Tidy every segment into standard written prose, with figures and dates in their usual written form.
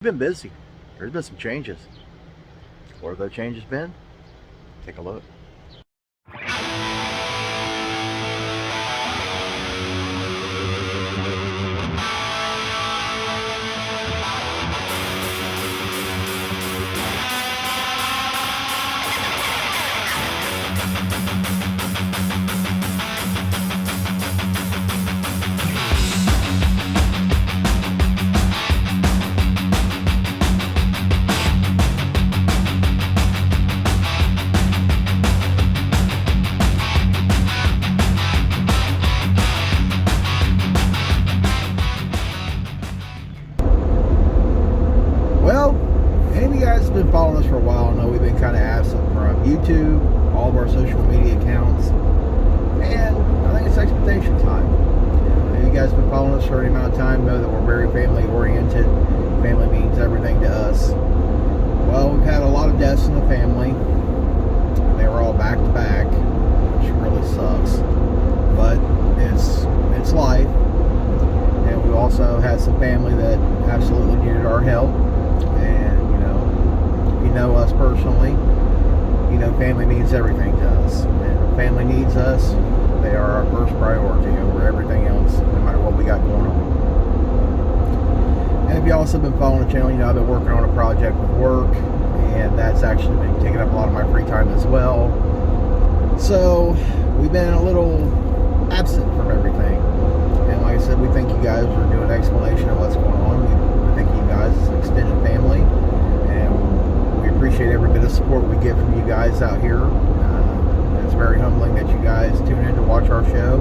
We've been busy. There's been some changes. What have those changes been? Take a look. Well, any of you guys have been following us for a while know we've been kind of absent from YouTube, all of our social media accounts, and I think it's expectation time. If you guys have been following us for any amount of time know that we're very family oriented. Family means everything to us. Well, we've had a lot of deaths in the family. They were all back to back, which really sucks. But it's life. And we also had some family that absolutely needed our help. And, if you know us personally, family means everything to us. And if family needs us, they are our first priority over everything else, no matter what we got going on. And if you also been following the channel, I've been working on a project with work, and that's actually been taking up a lot of my free time as well. So we've been a little absent from everything. And like I said, we think you guys are doing an explanation of what's going on. We think you guys is an extended family, and we appreciate every bit of support we get from you guys out here. It's very humbling that you guys tune in to watch our show.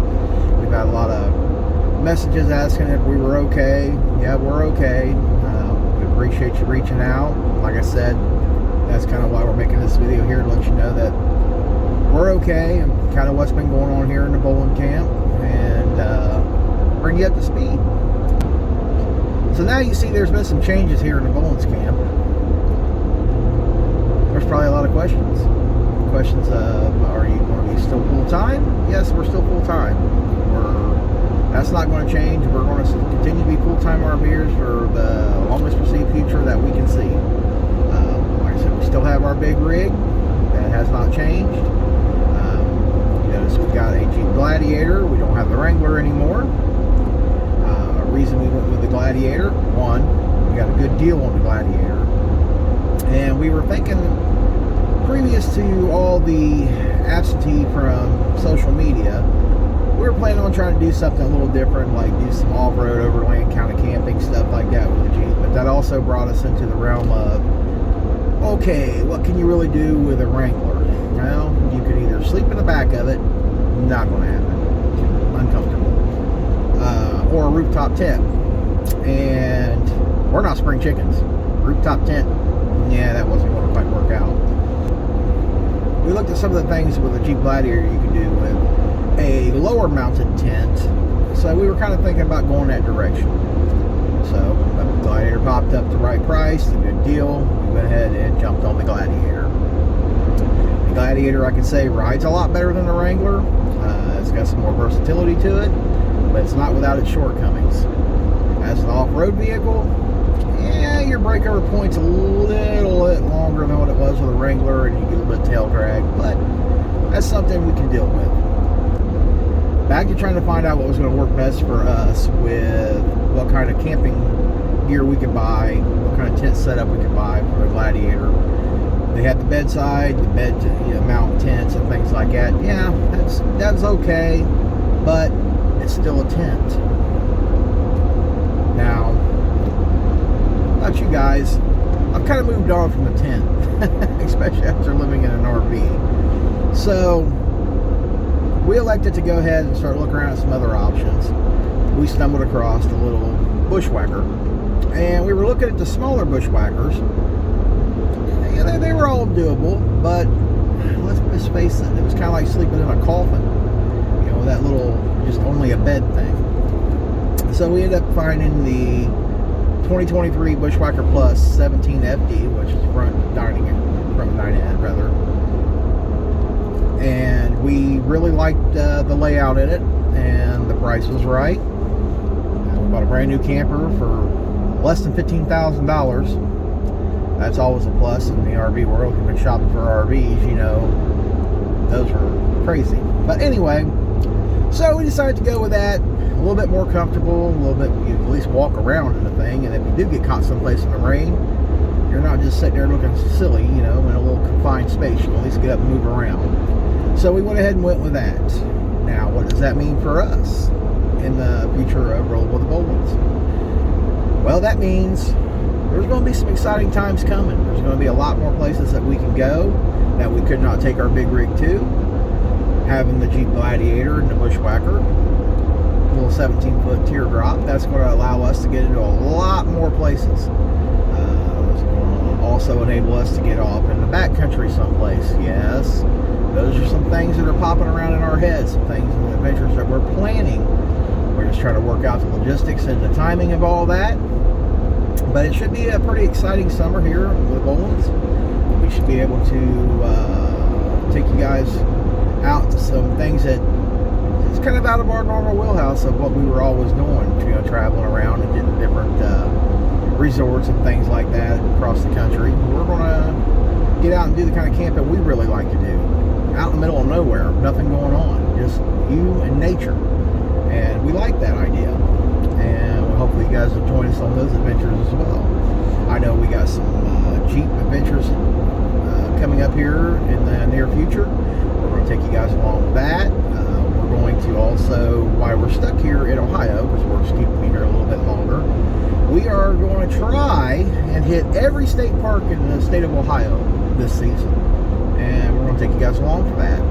We've had a lot of messages asking if we were okay. Yeah, we're okay. We appreciate you reaching out. Like I said, that's kind of why we're making this video here, to let you know that we're okay and kind of what's been going on here in the bowling camp, and bring you up to speed. So now you see there's been some changes here in the bowling camp. There's probably a lot of questions. Questions of, are you going to be still full-time? Yes, we're still full-time. That's not going to change. We're going to continue to be full-time RVers for the longest perceived future that we can see. Like I said, we still have our big rig. That has not changed. You notice we've got a Jeep Gladiator. We don't have the Wrangler anymore. Reason we went with the Gladiator, one, we got a good deal on the Gladiator. And we were thinking, previous to all the absentee from social media, we were planning on trying to do something a little different, like do some off-road, overland kind of camping, stuff like that with the Jeep. But that also brought us into the realm of, okay, what can you really do with a Wrangler? Well, you could either sleep in the back of it, not going to happen, uncomfortable, or a rooftop tent. And we're not spring chickens. Rooftop tent, yeah, that wasn't going to quite work out. We looked at some of the things with the Jeep Gladiator you can do with a lower mounted tent, so we were kind of thinking about going that direction. So the Gladiator popped up the right price, a good deal. We went ahead and jumped on the Gladiator. The Gladiator, I can say, rides a lot better than the Wrangler. It's got some more versatility to it, but it's not without its shortcomings. As an off-road vehicle, yeah, your breakover point's a little bit longer than what it was with a Wrangler, and you get a little bit of tail drag, but that's something we can deal with. Back to trying to find out what was going to work best for us with what kind of camping gear we could buy, what kind of tent setup we could buy for the Gladiator. They had the bedside, the bed to mount tents and things like that. Yeah, that's okay, but it's still a tent. Now, about you guys, I've kind of moved on from the tent, especially after living in an RV. So we elected to go ahead and start looking around at some other options. We stumbled across the little bushwhacker, and we were looking at the smaller bushwhackers. Yeah, they were all doable, but let's face it, it was kind of like sleeping in a coffin. That little, just only a bed thing. So we ended up finding the 2023 Bushwhacker Plus 17 FD, which is front dinette rather. And we really liked the layout in it, and the price was right. We bought a brand new camper for less than $15,000. That's always a plus in the RV world. You've been shopping for RVs, you know, those are crazy. But anyway, so we decided to go with that. A little bit more comfortable, a little bit, you at least walk around in the thing. And if you do get caught someplace in the rain, you're not just sitting there looking silly, you know, in a little confined space. You can at least get up and move around. So we went ahead and went with that. Now, what does that mean for us in the future of Rolling with the Boldens? Well, that means there's going to be some exciting times coming. There's going to be a lot more places that we can go that we could not take our big rig to. Having the Jeep Gladiator and the Bushwhacker, little 17-foot teardrop, that's going to allow us to get into a lot more places. It's going to also enable us to get off in the backcountry someplace. Yes, those are some things that are popping around in our heads, some things and adventures that we're planning. We're just trying to work out the logistics and the timing of all that. But it should be a pretty exciting summer here with Boldens. We should be able to take you guys out to some things that it's kind of out of our normal wheelhouse of what we were always doing, you know, traveling around and getting different resorts and things like that across the country. We're going to get out and do the kind of camping we really like to do. Out in the middle of nowhere, nothing going on, just you and nature. And we like that idea. And hopefully you guys will join us on those adventures as well. I know we got some Jeep adventures coming up here in the near future. We're going to take you guys along with that. We're going to also, while we're stuck here in Ohio, because work's keeping me here a little bit longer, we are going to try and hit every state park in the state of Ohio this season. And we're going to take you guys along for that.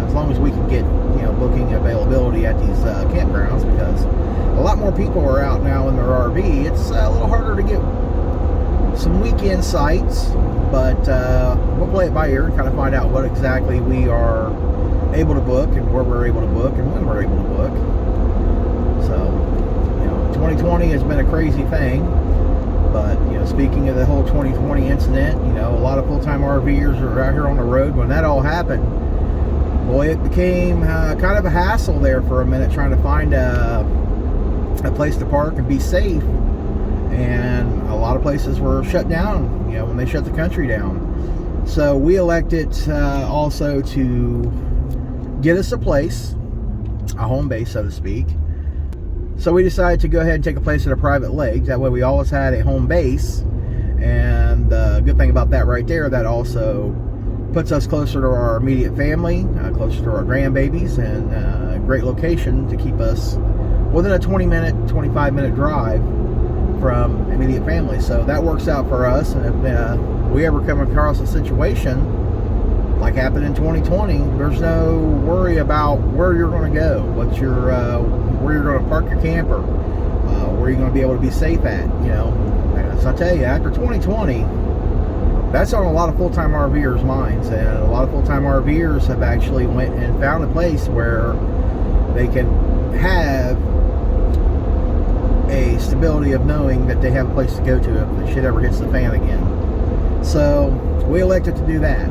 As long as we can get, you know, booking availability at these campgrounds, because a lot more people are out now in their RV. It's a little harder to get some weekend sites, but we'll play it by ear and kind of find out what exactly we are able to book and where we're able to book and when we're able to book. So, you know, 2020 has been a crazy thing, but, you know, speaking of the whole 2020 incident, you know, a lot of full-time RVers are out here on the road. When that all happened, boy, it became kind of a hassle there for a minute trying to find a place to park and be safe. And a lot of places were shut down, you know, when they shut the country down. So we elected also to get us a place, a home base, so to speak. So we decided to go ahead and take a place at a private lake. That way we always had a home base. And the good thing about that right there, that also puts us closer to our immediate family, closer to our grandbabies, and a great location to keep us within a 20-minute, 25-minute drive from immediate family. So that works out for us. And if we ever come across a situation like happened in 2020, there's no worry about where you're going to go, what's your where you're going to park your camper, where you're going to be able to be safe at, you know. As I tell you, after 2020, that's on a lot of full-time RVers' minds, and a lot of full-time RVers have actually went and found a place where they can have a stability of knowing that they have a place to go to if the shit ever hits the fan again. So we elected to do that.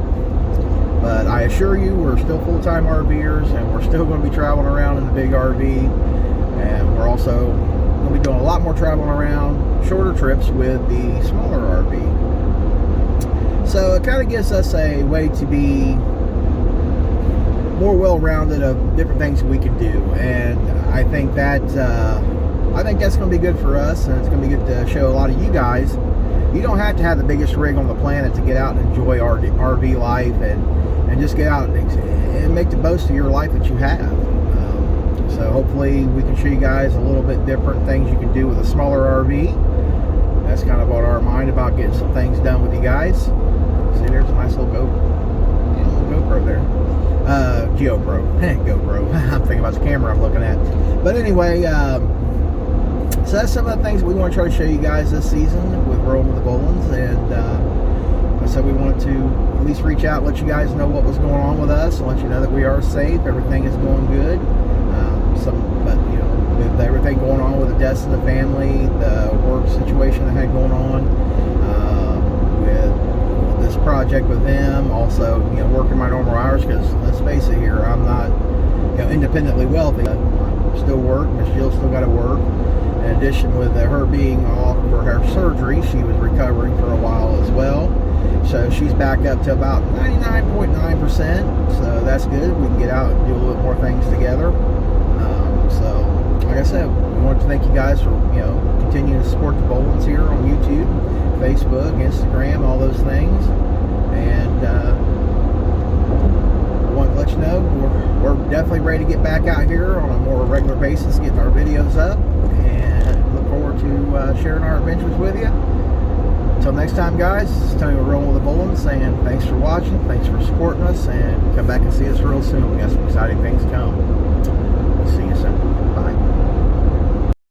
But I assure you, we're still full-time RVers, and we're still going to be traveling around in the big RV, and we're also going to be doing a lot more traveling around, shorter trips with the smaller RV. So it kind of gives us a way to be more well-rounded of different things we can do, and I think that's going to be good for us, and it's going to be good to show a lot of you guys. You don't have to have the biggest rig on the planet to get out and enjoy RV life and just get out and make the most of your life that you have. So hopefully we can show you guys a little bit different things you can do with a smaller RV. That's kind of on our mind about getting some things done with you guys. See, there's a nice little GoPro there. GoPro. GoPro. I'm thinking about the camera I'm looking at. But anyway, so that's some of the things we want to try to show you guys this season with Rolling with the Boldens. And so we wanted to at least reach out and let you guys know what was going on with us and let you know that we are safe. Everything is going good. But you know, with everything going on with the deaths of the family, the work situation I had going on, with this project with them, also, you know, working my normal hours, because let's face it here, I'm not, you know, independently wealthy. I still work, Miss Jill still got to work. In addition, with her being off for her surgery, she was recovering for a while as well. So she's back up to about 99.9%. So that's good. We can get out and do a little more things together. So, like I said, we want to thank you guys for continuing to support the Bolins here on YouTube, Facebook, Instagram, all those things. And I want to let you know we're definitely ready to get back out here on a more regular basis, getting our videos up, and look forward to sharing our adventures with you. Until next time, guys, it's Tony with Rolling with the Bolins saying thanks for watching, thanks for supporting us, and come back and see us real soon. We got some exciting things coming.